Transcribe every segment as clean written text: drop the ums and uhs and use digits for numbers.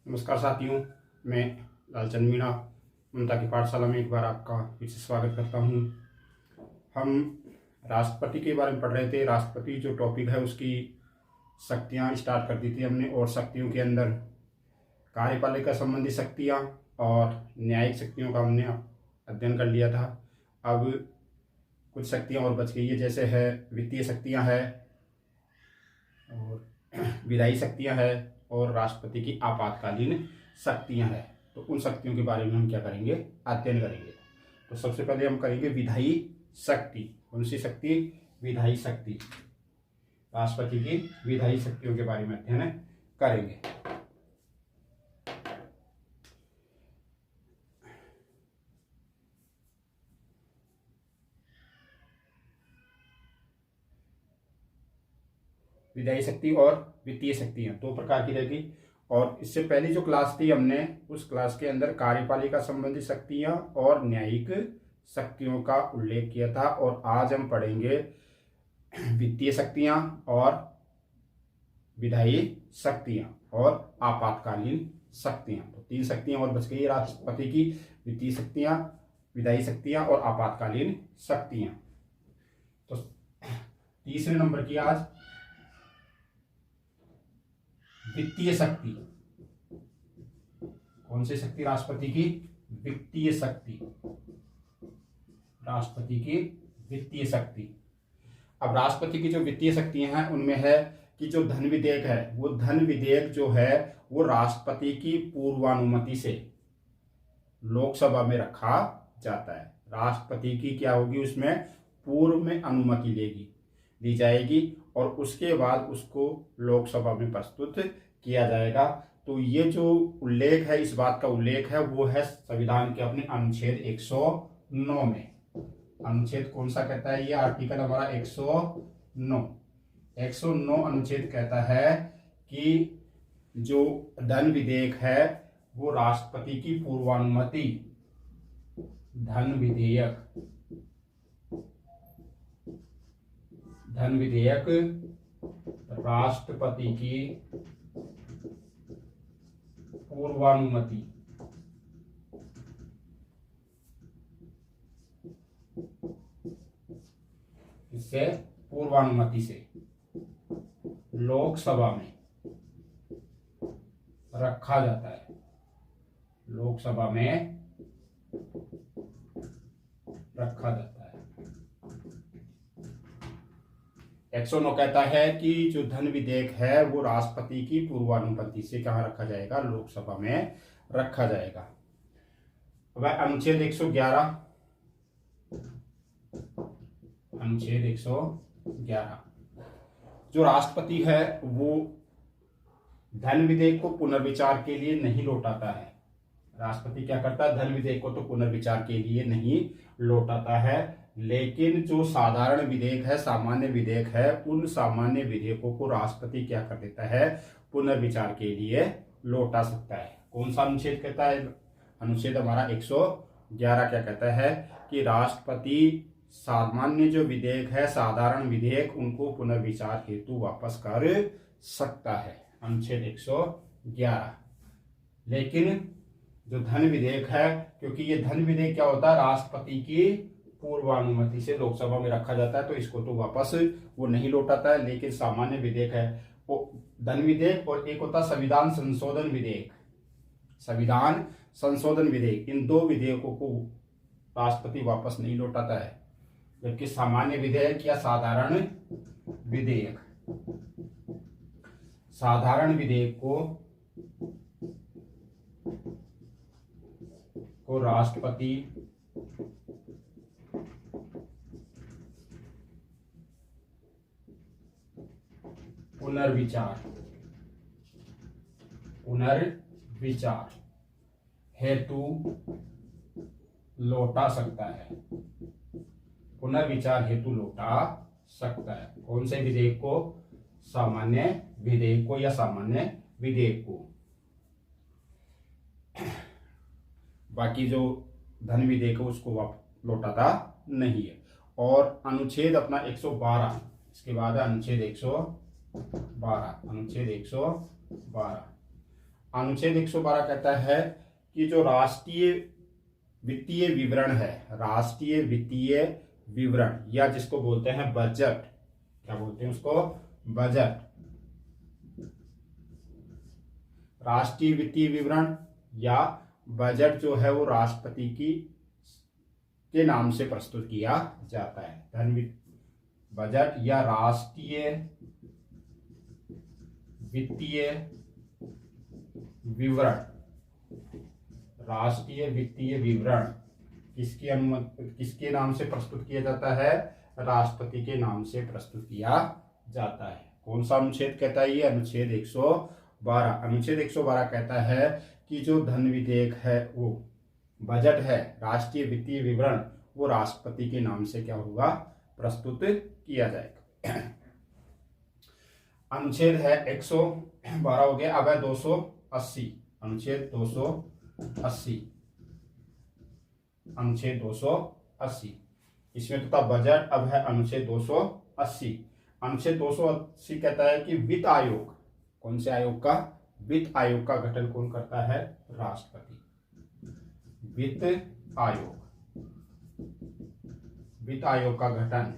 नमस्कार साथियों, मैं लालचंद मीणा ममता की पाठशाला में एक बार आपका फिर से स्वागत करता हूँ। हम राष्ट्रपति के बारे में पढ़ रहे थे। राष्ट्रपति जो टॉपिक है उसकी शक्तियाँ स्टार्ट कर दी थी हमने, और शक्तियों के अंदर कार्यपालिका संबंधी शक्तियाँ और न्यायिक शक्तियों का हमने अध्ययन कर लिया था। अब कुछ शक्तियाँ और बच गई है, जैसे है वित्तीय शक्तियाँ है और विधायी शक्तियाँ है और राष्ट्रपति की आपातकालीन शक्तियाँ हैं। तो उन शक्तियों के बारे में हम क्या करेंगे, अध्ययन करेंगे। तो सबसे पहले हम करेंगे विधायी शक्ति। कौन सी शक्ति? विधायी शक्ति। राष्ट्रपति की विधायी शक्तियों के बारे में अध्ययन करेंगे। विधायी शक्ति और वित्तीय शक्तियाँ दो प्रकार की रहेगी। और इससे पहली जो क्लास थी हमने, उस क्लास के अंदर कार्यपालिका संबंधी शक्तियाँ और न्यायिक शक्तियों का उल्लेख किया था। और आज हम पढ़ेंगे वित्तीय शक्तियाँ और विधायी शक्तियाँ और आपातकालीन शक्तियाँ। तो तीन शक्तियाँ और बच गई, राष्ट्रपति की वित्तीय शक्तियाँ, विधायी शक्तियाँ और आपातकालीन शक्तियाँ। तो तीसरे नंबर की आज वित्तीय शक्ति। कौन सी शक्ति? राष्ट्रपति की वित्तीय शक्ति। राष्ट्रपति की वित्तीय शक्ति। अब राष्ट्रपति की जो वित्तीय शक्तियां हैं उनमें है कि जो धन विधेयक है, वो धन विधेयक जो है वो राष्ट्रपति की पूर्वानुमति से लोकसभा में रखा जाता है। राष्ट्रपति की क्या होगी, उसमें पूर्व में अनुमति दी जाएगी और उसके बाद उसको लोकसभा में प्रस्तुत किया जाएगा। तो ये जो उल्लेख है, इस बात का उल्लेख है, वो है संविधान के अपने अनुच्छेद 109 में। अनुच्छेद कौन सा कहता है? ये आर्टिकल हमारा 109 अनुच्छेद कहता है कि जो धन विधेयक है वो राष्ट्रपति की पूर्वानुमति, धन विधेयक राष्ट्रपति की पूर्वानुमति इससे पूर्वानुमति से लोकसभा में रखा जाता है। लोकसभा में रखा जाता है। 109 कहता है कि जो धन विधेयक है वो राष्ट्रपति की पूर्वानुमति से कहाँ रखा जाएगा? लोकसभा में रखा जाएगा। वह अनुच्छेद 111, अनुच्छेद 111 जो राष्ट्रपति है वो धन विधेयक को पुनर्विचार के लिए नहीं लौटाता है। राष्ट्रपति क्या करता है? धन विधेयक को तो पुनर्विचार के लिए नहीं लौटाता है, लेकिन जो साधारण विधेयक है, सामान्य विधेयक है, उन सामान्य विधेयकों को राष्ट्रपति क्या कर देता है? पुनर्विचार के लिए लौटा सकता है। कौन सा अनुच्छेद कहता है? अनुच्छेद हमारा 111 क्या कहता है कि राष्ट्रपति सामान्य जो विधेयक है, साधारण विधेयक, उनको पुनर्विचार हेतु वापस कर सकता है। अनुच्छेद 111। लेकिन जो धन विधेयक है, क्योंकि ये धन विधेयक क्या होता है? राष्ट्रपति की पूर्वानुमति से लोकसभा में रखा जाता है, तो इसको तो वापस वो नहीं लौटाता है। लेकिन सामान्य विधेयक है वो धन विधेयक, और एक होता संविधान संशोधन विधेयक। संविधान संशोधन विधेयक, इन दो विधेयकों को राष्ट्रपति वापस नहीं लौटाता है। जबकि सामान्य विधेयक या साधारण विधेयक, साधारण विधेयक को राष्ट्रपति पुनर्विचार हेतु लौटा सकता है। पुनर्विचार हेतु लौटा सकता है। कौन से विधेयक को? सामान्य विधेयक को या सामान्य विधेयक को। बाकी जो धन विधेयक है उसको लौटाता नहीं है। और अनुच्छेद अपना 112, इसके बाद है अनुच्छेद 112। अनुच्छेद 112 अनुच्छेद 112 कहता है कि जो राष्ट्रीय वित्तीय विवरण है, राष्ट्रीय वित्तीय विवरण या जिसको बोलते हैं बजट, क्या बोलते हैं उसको, बजट, राष्ट्रीय वित्तीय विवरण या बजट जो है वो राष्ट्रपति के नाम से प्रस्तुत किया जाता है। धन बजट या राष्ट्रीय वित्तीय विवरण, राष्ट्रीय वित्तीय विवरण किसके नाम से प्रस्तुत किया जाता है, राष्ट्रपति के नाम से प्रस्तुत किया जाता है। कौन सा अनुच्छेद कहता है ये, अनुच्छेद 112। अनुच्छेद 112 कहता है कि जो धन विधेयक है, वो बजट है, राष्ट्रीय वित्तीय विवरण, वो राष्ट्रपति के नाम से क्या होगा, प्रस्तुत किया जाएगा। अनुच्छेद है 112 हो गया। अब है 280, अनुच्छेद 280, अनुच्छेद 280, इसमें तो था बजट, अब है अनुच्छेद 280। अनुच्छेद 280 कहता है कि वित्त आयोग, कौन से आयोग का, वित्त आयोग का गठन कौन करता है, राष्ट्रपति। वित्त आयोग, वित्त आयोग का गठन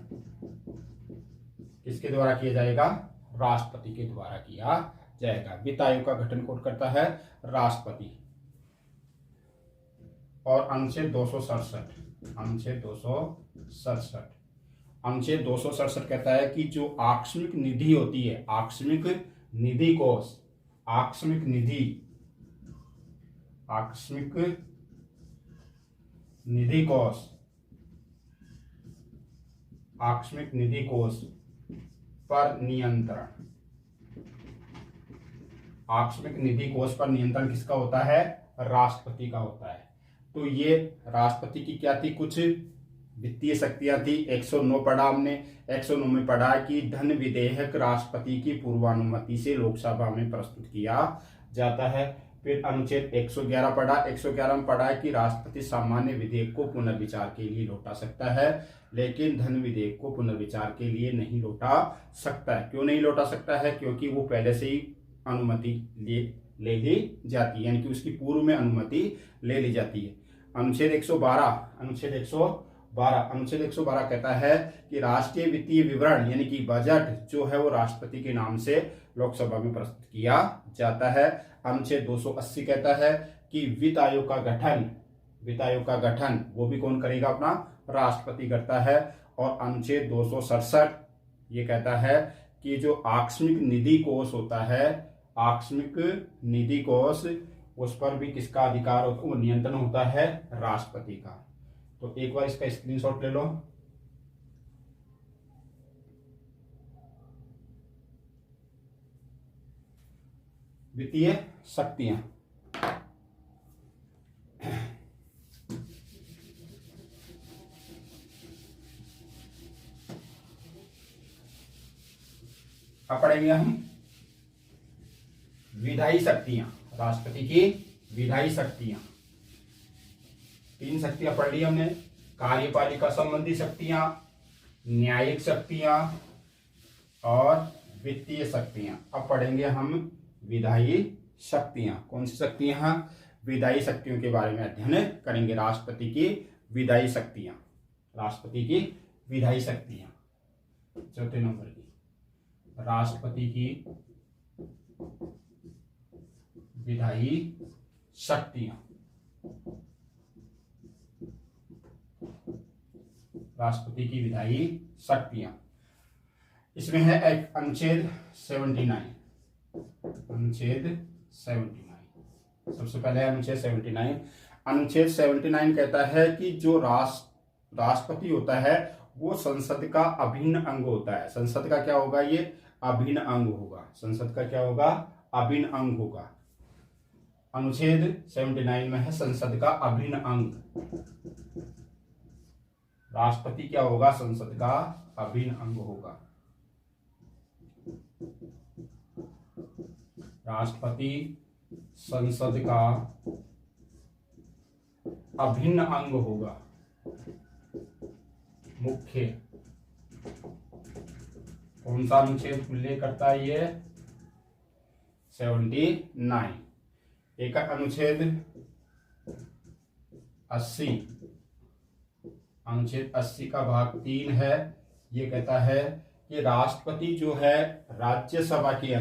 किसके द्वारा किया जाएगा, राष्ट्रपति के द्वारा किया जाएगा। वित्त आयोग का गठन कौन करता है, राष्ट्रपति। और अनुच्छेद 267, अनुच्छेद 267, अनुच्छेद 267 कहता है कि जो आकस्मिक निधि होती है, आकस्मिक निधि कोष, आकस्मिक निधि, आकस्मिक निधि कोष, आकस्मिक निधि कोष पर नियंत्रण, आकस्मिक निधि कोष पर नियंत्रण किसका होता है, राष्ट्रपति का होता है। तो ये राष्ट्रपति की क्या थी, कुछ वित्तीय शक्तियां थी। 109 पढ़ा हमने, 109 में पढ़ा कि धन विधेयक राष्ट्रपति की पूर्वानुमति से लोकसभा में प्रस्तुत किया जाता है। फिर अनुच्छेद 111 पढ़ा, 111 में पढ़ा कि राष्ट्रपति सामान्य विधेयक को पुनर्विचार के लिए लौटा सकता है, लेकिन धन विधेयक को पुनर्विचार के लिए नहीं लौटा सकता है। क्यों नहीं लौटा सकता है, क्योंकि वो पहले से ही अनुमति ले ली जाती है, यानी कि उसकी पूर्व में अनुमति ले ली जाती है। अनुच्छेद 112, अनुच्छेद 112, अनुच्छेद 112 कहता है कि राष्ट्रीय वित्तीय विवरण यानी कि बजट जो है वो राष्ट्रपति के नाम से लोकसभा में प्रस्तुत किया जाता है। अनुच्छेद 280 कहता है कि वित्त आयोग का गठन, वित्त आयोग का गठन वो भी कौन करेगा, अपना राष्ट्रपति करता है। और अनुच्छेद 267 ये कहता है कि जो आकस्मिक निधि कोष होता है, आकस्मिक निधि कोष, उस पर भी किसका अधिकार होता है, वो नियंत्रण होता है राष्ट्रपति का। तो एक बार इसका स्क्रीनशॉट ले लो। वित्तीय शक्तियां, अब पढ़ेंगे हम विधायी शक्तियां, राष्ट्रपति की विधायी शक्तियां। 3 शक्तियां पढ़ ली हमने, कार्यपालिका संबंधी शक्तियां, न्यायिक शक्तियां और वित्तीय शक्तियां। अब पढ़ेंगे हम विधायी शक्तियां। कौन सी शक्तियां, विधायी शक्तियों के बारे में अध्ययन करेंगे। राष्ट्रपति की विधायी शक्तियां, राष्ट्रपति की विधायी शक्तियां, चौथे नंबर की, राष्ट्रपति की विधायी शक्तियां, राष्ट्रपति की विधायी शक्तियां। इसमें है एक अनुच्छेद 79, अनुच्छेद 79। सबसे पहले अनुच्छेद 79। अनुच्छेद 79 कहता है कि जो राष्ट्रपति होता है वो संसद का अभिन्न अंग होता है। संसद का क्या होगा, ये अभिन्न अंग होगा। संसद का क्या होगा, अभिन्न अंग होगा। अनुच्छेद 79 में है संसद का अभिन्न अंग। राष्ट्रपति क्या होगा, संसद का अभिन्न अंग होगा। राष्ट्रपति संसद का अभिन्न अंग होगा, मुख्य। कौन सा अनुच्छेद उल्लेख करता है ये, 79। एक अनुच्छेद 80, अनुच्छेद 80 का भाग 3 है। ये कहता है कि राष्ट्रपति जो है राज्यसभा के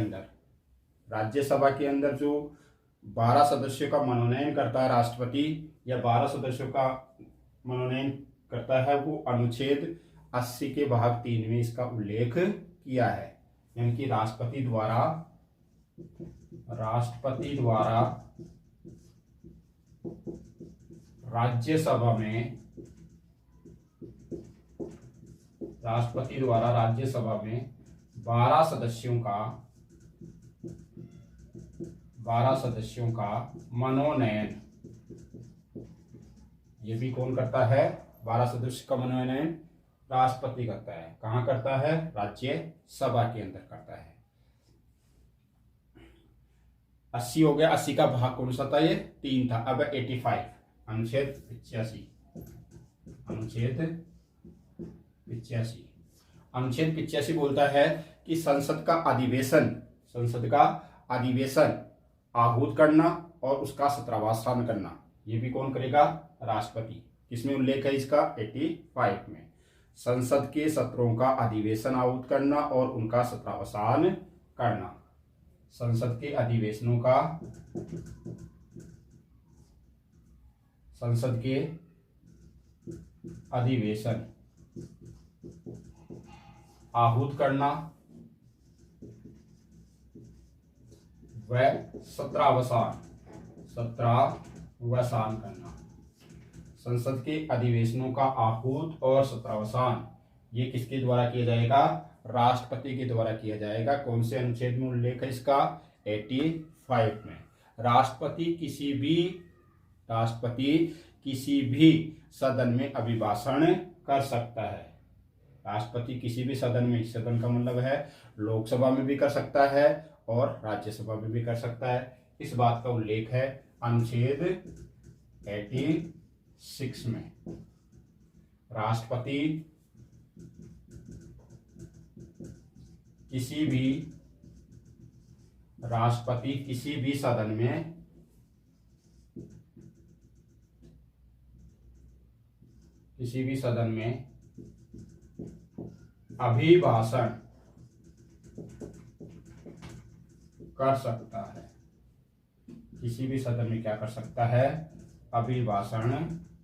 अंदर जो 12 सदस्यों का मनोनयन करता है राष्ट्रपति, या 12 सदस्यों का मनोनयन करता है, वो अनुच्छेद 80 के भाग 3 में इसका उल्लेख किया है। यानी कि राष्ट्रपति द्वारा राज्यसभा में 12 सदस्यों का मनोनयन, ये भी कौन करता है? 12 सदस्य का मनोनयन राष्ट्रपति करता है। कहाँ करता है? राज्यसभा के अंदर करता है। 80 हो गया। 80 का भाग कौन सा था? ये 3 था। अब 85, अनुच्छेद 85। अनुच्छेद 85 बोलता है कि संसद का अधिवेशन आहूत करना और उसका सत्रावसान करना, ये भी कौन करेगा? राष्ट्रपति। किसमें उल्लेख है इसका? 85 में। संसद के सत्रों का अधिवेशन आहूत करना और उनका सत्रावसान करना। संसद के अधिवेशन आहूत करना व सत्रावसान करना। संसद के अधिवेशनों का आहूत और सत्रावसान ये किसके द्वारा किया जाएगा? राष्ट्रपति के द्वारा किया जाएगा। कौन से अनुच्छेद में उल्लेख है इसका? 85 में। राष्ट्रपति किसी भी सदन में अभिभाषण कर सकता है। राष्ट्रपति किसी भी सदन में, सदन का मतलब है लोकसभा में भी कर सकता है और राज्यसभा में भी कर सकता है। इस बात का उल्लेख है अनुच्छेद 86 में। राष्ट्रपति किसी भी सदन में अभिभाषण कर सकता है। किसी भी सदन में क्या कर सकता है? अभिभाषण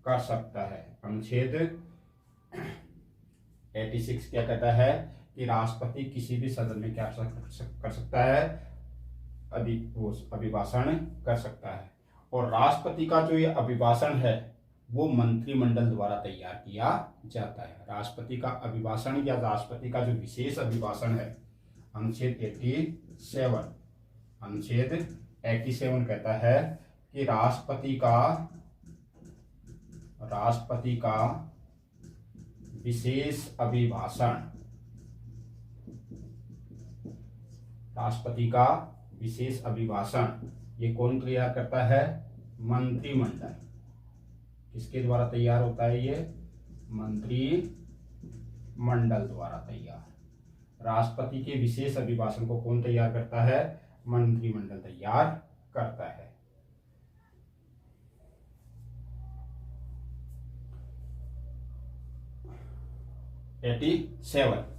कर सकता है। अनुच्छेद 86 क्या कहता है कि राष्ट्रपति किसी भी सदन में क्या कर सकता है? अभिभाषण कर सकता है। और राष्ट्रपति का जो ये अभिभाषण है वो मंत्रिमंडल द्वारा तैयार किया जाता है। राष्ट्रपति का अभिभाषण या राष्ट्रपति का जो विशेष अभिभाषण है, अनुच्छेद 87 कहता है कि राष्ट्रपति का विशेष अभिभाषण ये कौन तैयार करता है? मंत्रिमंडल। किसके द्वारा तैयार होता है? ये मंत्रिमंडल द्वारा तैयार। राष्ट्रपति के विशेष अभिभाषण को कौन तैयार करता है? मंत्रिमंडल तैयार करता है।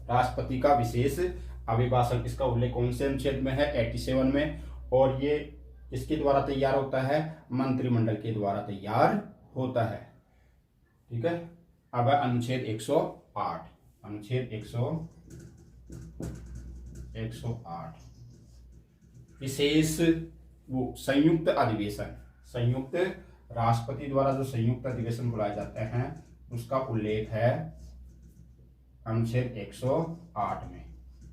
राष्ट्रपति का विशेष अभिभाषण, इसका उल्लेख कौन से अनुच्छेद में है? 87 में। और ये किसके द्वारा तैयार होता है? मंत्रिमंडल के द्वारा तैयार होता है। ठीक है। अब अनुच्छेद 108। अनुच्छेद 108 विशेष संयुक्त अधिवेशन। राष्ट्रपति द्वारा जो संयुक्त अधिवेशन बुलाए जाते हैं उसका उल्लेख है अनुच्छेद 108 में।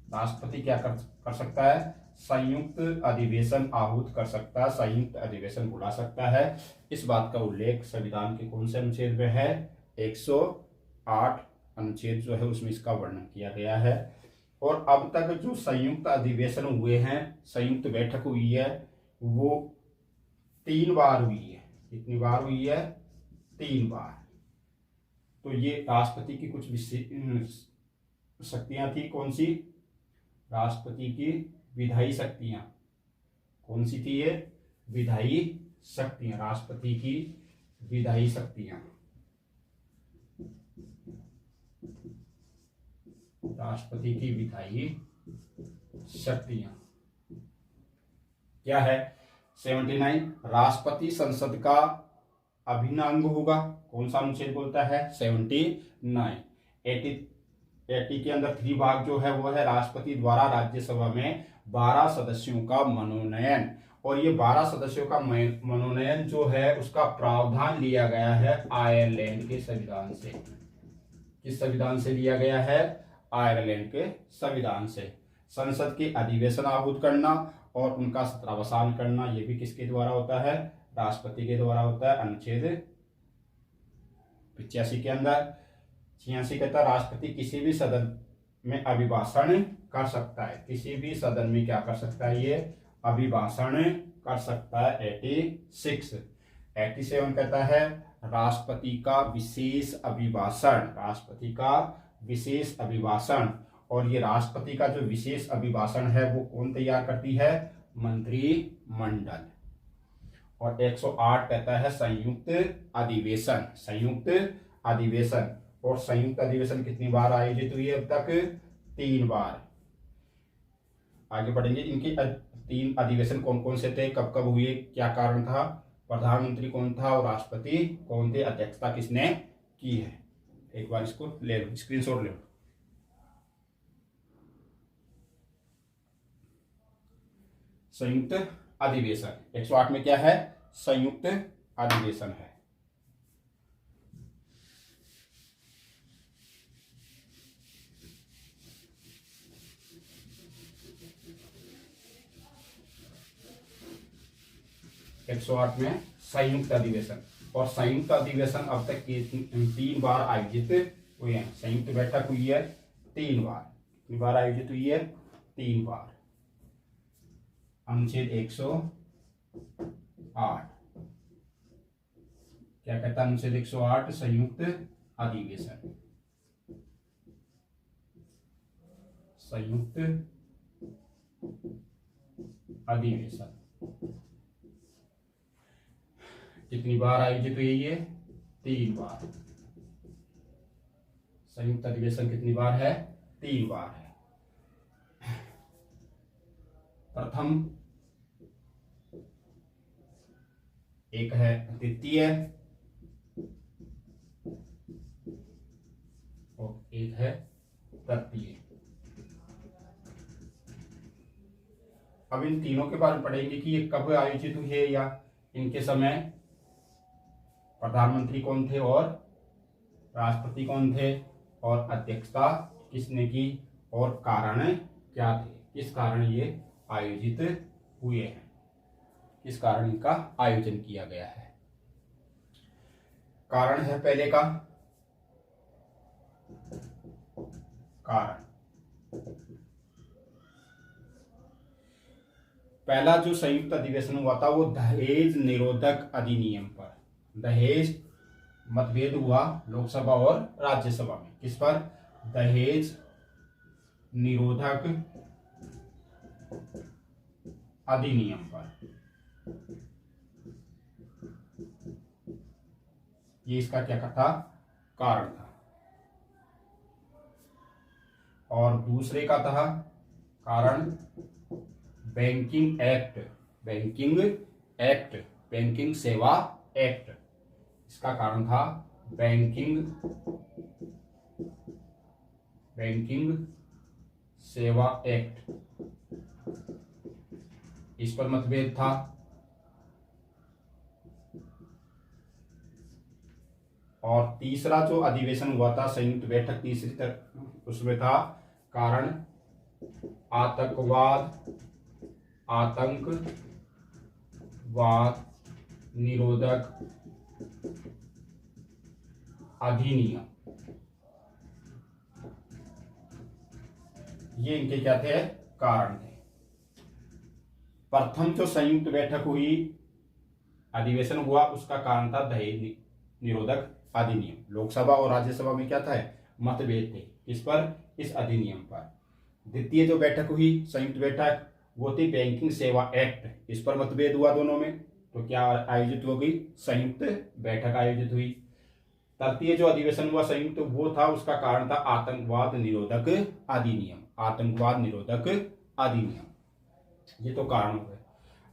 राष्ट्रपति क्या कर सकता है? संयुक्त अधिवेशन आहूत कर सकता है, संयुक्त अधिवेशन बुला सकता है। इस बात का उल्लेख संविधान के कौन से अनुच्छेद में है? 108 अनुच्छेद जो है उसमें इसका वर्णन किया गया है। और अब तक जो संयुक्त अधिवेशन हुए हैं, संयुक्त बैठक हुई है, वो 3 बार हुई है। कितनी बार हुई है? 3 बार। तो ये राष्ट्रपति की कुछ शक्तियां थी। कौन सी? राष्ट्रपति की विधायी शक्तियां कौन सी थी? ये विधायी शक्तियां, राष्ट्रपति की विधायी शक्तियां, राष्ट्रपति की विधायी शक्तियां क्या है? 79 राष्ट्रपति संसद का अभिन्न अंग होगा। कौन सा अनुच्छेद बोलता है? 79। 80 के अंदर 3 भाग जो है वो है राष्ट्रपति द्वारा राज्यसभा में 12 सदस्यों का मनोनयन, और ये 12 सदस्यों का मनोनयन जो है उसका प्रावधान लिया गया है आयरलैंड के संविधान से। किस संविधान से लिया गया है? आयरलैंड के संविधान से। संसद के अधिवेशन आहूत करना और उनका सत्रावसान करना, यह भी किसके द्वारा होता है? राष्ट्रपति के द्वारा होता है। अनुच्छेद 85 के अंदर 86 कहता है राष्ट्रपति किसी भी सदन में अभिभाषण कर सकता है। किसी भी सदन में क्या कर सकता है? ये अभिभाषण कर सकता है। 86 87 कहता है राष्ट्रपति का विशेष अभिभाषण, राष्ट्रपति का विशेष अभिभाषण, और ये राष्ट्रपति का जो विशेष अभिभाषण है वो कौन तैयार करती है? मंत्रिमंडल। और 108 कहता है संयुक्त अधिवेशन, संयुक्त अधिवेशन। और संयुक्त अधिवेशन कितनी बार आयोजित हुई है अब तक? 3 बार। आगे बढ़ेंगे। इनके 3 अधिवेशन कौन कौन से थे, कब कब हुए, क्या कारण था, प्रधानमंत्री कौन था और राष्ट्रपति कौन थे, अध्यक्षता किसने की है? एक बार इसको ले लो, स्क्रीनशॉट ले लो। संयुक्त अधिवेशन 108 में क्या है? संयुक्त अधिवेशन है। एक 108 में संयुक्त अधिवेशन, और संयुक्त अधिवेशन अब तक 3 बार आयोजित हुए हैं। संयुक्त बैठक हुई है 3 बार। कितनी बार आयोजित हुई है? 3 बार। अनुच्छेद 108 क्या कहता है? अनुच्छेद 108 संयुक्त अधिवेशन, संयुक्त अधिवेशन कितनी बार आयोजित हुई है? 3 बार। संयुक्त अधिवेशन कितनी बार है? 3 बार है। प्रथम एक है द्वितीय और एक है तृतीय। अब इन तीनों के बारे में पढ़ेंगे कि ये कब आयोजित हुई है, या इनके समय प्रधानमंत्री कौन थे और राष्ट्रपति कौन थे, और अध्यक्षता किसने की, और कारण क्या थे, किस कारण ये आयोजित हुए हैं, किस कारण इनका आयोजन किया गया है। कारण है पहले का, कारण पहला जो संयुक्त अधिवेशन हुआ था वो दहेज निरोधक अधिनियम पर, दहेज मतभेद हुआ लोकसभा और राज्यसभा में। किस पर? दहेज निरोधक अधिनियम पर। ये इसका क्या था? कारण था। और दूसरे का था कारण banking act, banking act, banking सेवा एक्ट। इसका कारण था बैंकिंग सेवा एक्ट। इस पर मतभेद था। और तीसरा जो अधिवेशन हुआ था संयुक्त बैठक, तीसरी उसमें था कारण आतंकवाद निरोधक अधिनियम। ये इनके क्या थे? कारण थे। प्रथम जो संयुक्त बैठक हुई, अधिवेशन हुआ, उसका कारण था दहेज निरोधक अधिनियम। लोकसभा और राज्यसभा में क्या था? मतभेद थे। इस पर, इस अधिनियम पर। द्वितीय जो बैठक हुई संयुक्त बैठक, वो थी बैंकिंग सेवा एक्ट। इस पर मतभेद हुआ दोनों में, तो क्या आयोजित हो गई, संयुक्त बैठक आयोजित हुई। तृतीय जो अधिवेशन हुआ संयुक्त, वो था, उसका कारण था आतंकवाद निरोधक अधिनियम। आतंकवाद निरोधक अधिनियम, ये तो कारण हो गए।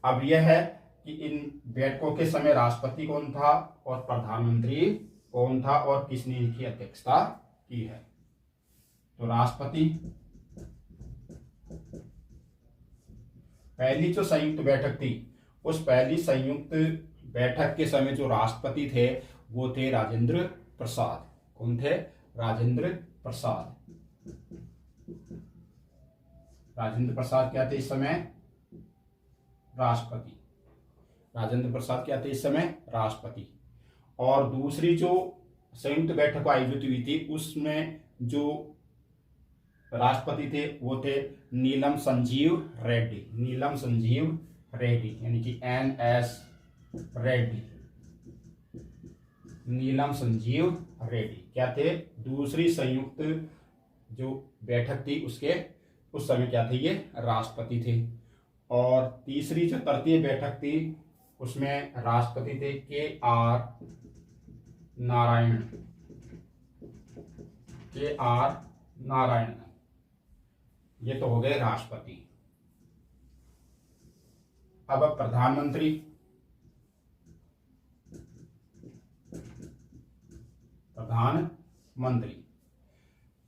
अब यह है कि इन बैठकों के समय राष्ट्रपति कौन था और प्रधानमंत्री कौन था और किसने इनकी अध्यक्षता की है। तो राष्ट्रपति, पहली जो संयुक्त बैठक थी, उस पहली संयुक्त बैठक के समय जो राष्ट्रपति थे वो थे राजेंद्र प्रसाद। कौन थे, राजेंद्र प्रसाद। राजेंद्र प्रसाद क्या थे इस समय, राष्ट्रपति। राजेंद्र प्रसाद क्या थे इस समय, राष्ट्रपति। और दूसरी जो संयुक्त बैठक आयोजित हुई थी उसमें जो राष्ट्रपति थे वो थे नीलम संजीव रेड्डी। नीलम संजीव रेड्डी यानी कि NS रेड्डी। नीलम संजीव रेड्डी क्या थे, दूसरी संयुक्त जो बैठक थी उसके उस समय क्या थे, ये राष्ट्रपति थे। और तीसरी जो तृतीय बैठक थी उसमें राष्ट्रपति थे KR नारायण। KR नारायण, ये तो हो गए राष्ट्रपति। अब प्रधानमंत्री। प्रधानमंत्री,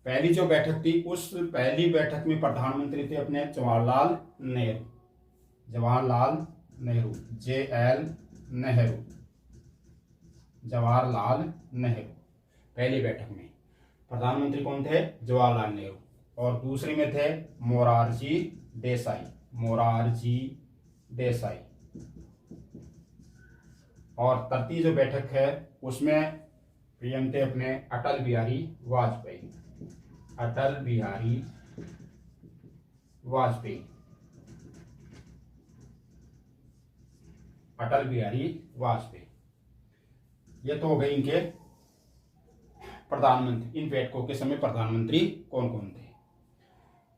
पहली जो बैठक थी उस पहली बैठक में प्रधानमंत्री थे अपने जवाहरलाल नेहरू। जवाहरलाल नेहरू, JL नेहरू, जवाहरलाल नेहरू। पहली बैठक में प्रधानमंत्री कौन थे, जवाहरलाल नेहरू। और दूसरी में थे मोरारजी देसाई। मोरारजी देसाई। और तृतीय जो बैठक है उसमें PM थे अपने अटल बिहारी वाजपेयी। अटल बिहारी वाजपेयी। अटल बिहारी वाजपेयी, ये तो हो गए इनके प्रधानमंत्री। इन बैठकों के समय प्रधानमंत्री कौन कौन थे।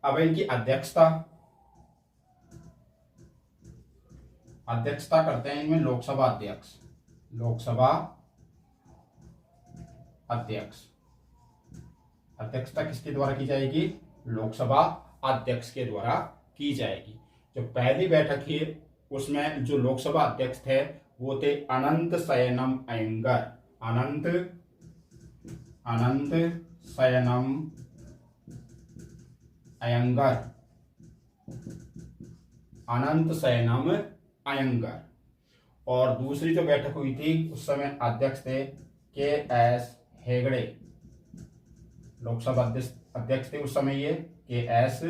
अब इनकी अध्यक्षता करते हैं इनमें लोकसभा अध्यक्ष। लोकसभा अध्यक्ष, अध्यक्षता किसके द्वारा की जाएगी, लोकसभा अध्यक्ष के द्वारा की जाएगी। जो पहली बैठक है उसमें जो लोकसभा अध्यक्ष थे वो थे अनंत शयनम अयंगर। अनंत शयनम अयंगर। अनंत शयनम अयंगर। और दूसरी जो बैठक हुई थी उस समय अध्यक्ष थे KS हेगड़े। लोकसभा अध्यक्ष थे उस समय ये KS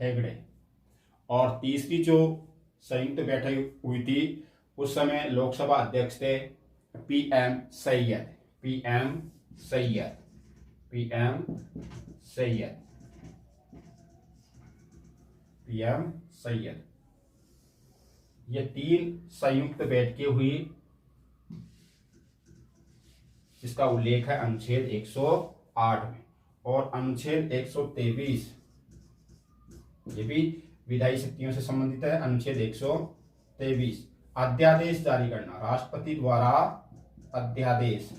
हेगड़े। और तीसरी जो संयुक्त बैठक हुई थी उस समय लोकसभा अध्यक्ष थे PM Syed. PM Syed. PM Syed. PM Syed. ये तीन संयुक्त बैठकें हुई जिसका उल्लेख है अनुच्छेद 108 में। और अनुच्छेद 123 ये भी विधायी शक्तियों से संबंधित है। अनुच्छेद 123 अध्यादेश जारी करना, राष्ट्रपति द्वारा अध्यादेश।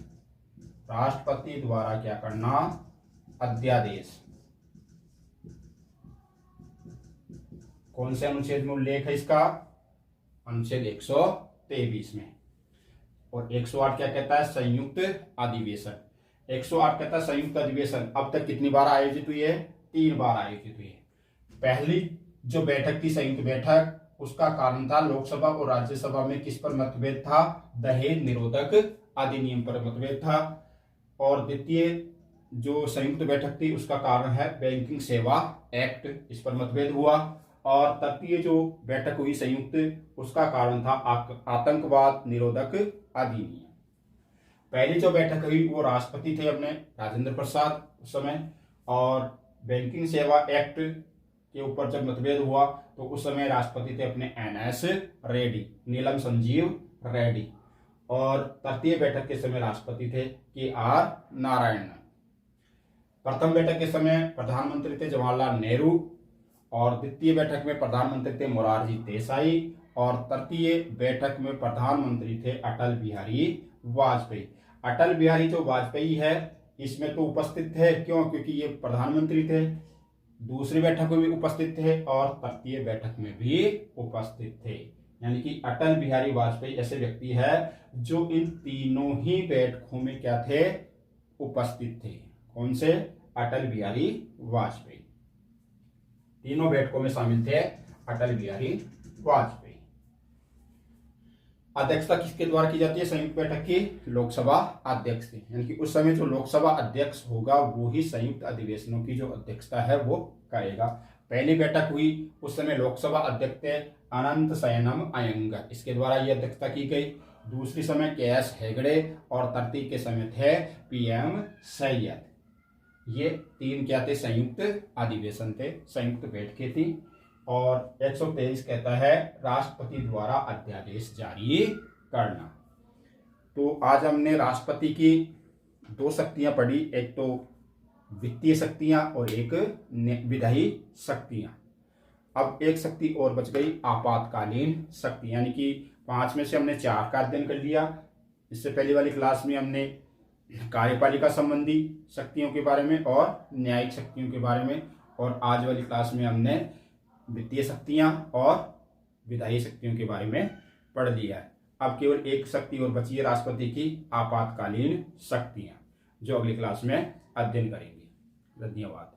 राष्ट्रपति द्वारा क्या करना, अध्यादेश। कौन से अनुच्छेद में उल्लेख है इसका, अनुच्छेद 123 में। और 108 क्या कहता है, संयुक्त अधिवेशन। 108 कहता है संयुक्त अधिवेशन अब तक कितनी बार आयोजित हुई है, 3 बार आयोजित हुई है। पहली जो बैठक थी संयुक्त बैठक, उसका कारण था लोकसभा और राज्यसभा में किस पर मतभेद था, दहेज निरोधक अधिनियम पर मतभेद था। और द्वितीय जो संयुक्त बैठक थी उसका कारण है बैंकिंग सेवा एक्ट, इस पर मतभेद हुआ। और तृतीय जो बैठक हुई संयुक्त उसका कारण था आतंकवाद निरोधक अधिनियम। पहली जो बैठक हुई वो राष्ट्रपति थे अपने राजेंद्र प्रसाद उस समय। और बैंकिंग सेवा एक्ट के ऊपर जब मतभेद हुआ तो उस समय राष्ट्रपति थे अपने NS रेड्डी, नीलम संजीव रेड्डी। और तृतीय बैठक के समय राष्ट्रपति थे KR नारायण। प्रथम बैठक के समय प्रधानमंत्री थे जवाहरलाल नेहरू। और द्वितीय बैठक में प्रधानमंत्री थे मोरारजी देसाई और तृतीय बैठक में प्रधानमंत्री थे अटल बिहारी वाजपेयी। अटल बिहारी जो वाजपेयी है इसमें तो उपस्थित थे, क्यों? क्योंकि ये प्रधानमंत्री थे। दूसरी बैठक में भी उपस्थित थे और तृतीय बैठक में भी उपस्थित थे। यानी कि अटल बिहारी वाजपेयी ऐसे व्यक्ति है जो इन तीनों ही बैठकों में क्या थे? उपस्थित थे। कौन से? अटल बिहारी वाजपेयी तीनों बैठकों में शामिल थे अटल बिहारी वाजपेयी। अध्यक्षता किसके द्वारा की जाती है संयुक्त बैठक की? लोकसभा अध्यक्ष की। यानी कि उस समय जो लोकसभा अध्यक्ष होगा वो ही संयुक्त अधिवेशनों की जो अध्यक्षता है वो करेगा। पहली बैठक हुई उस समय लोकसभा अध्यक्ष थे अनंत शयनम अयंगर, इसके द्वारा ये अध्यक्षता की गई। दूसरी समय KS हेगड़े और तृतीय के समय थे PM सैयद। ये तीन क्या थे? संयुक्त अधिवेशन थे, संयुक्त बैठकें थी। और 123 कहता है राष्ट्रपति द्वारा अध्यादेश जारी करना। तो आज हमने राष्ट्रपति की दो शक्तियां पढ़ी, एक तो वित्तीय शक्तियां और एक विधायी शक्तियां। अब एक शक्ति और बच गई, आपातकालीन शक्ति। यानी कि 5 में से हमने 4 का अध्ययन कर लिया। इससे पहले वाली क्लास में हमने कार्यपालिका संबंधी शक्तियों के बारे में और न्यायिक शक्तियों के बारे में, और आज वाली क्लास में हमने वित्तीय शक्तियां और विधायी शक्तियों के बारे में पढ़ लिया है। अब केवल एक शक्ति और बची है राष्ट्रपति की, आपातकालीन शक्तियां, जो अगली क्लास में अध्ययन करेंगे। धन्यवाद।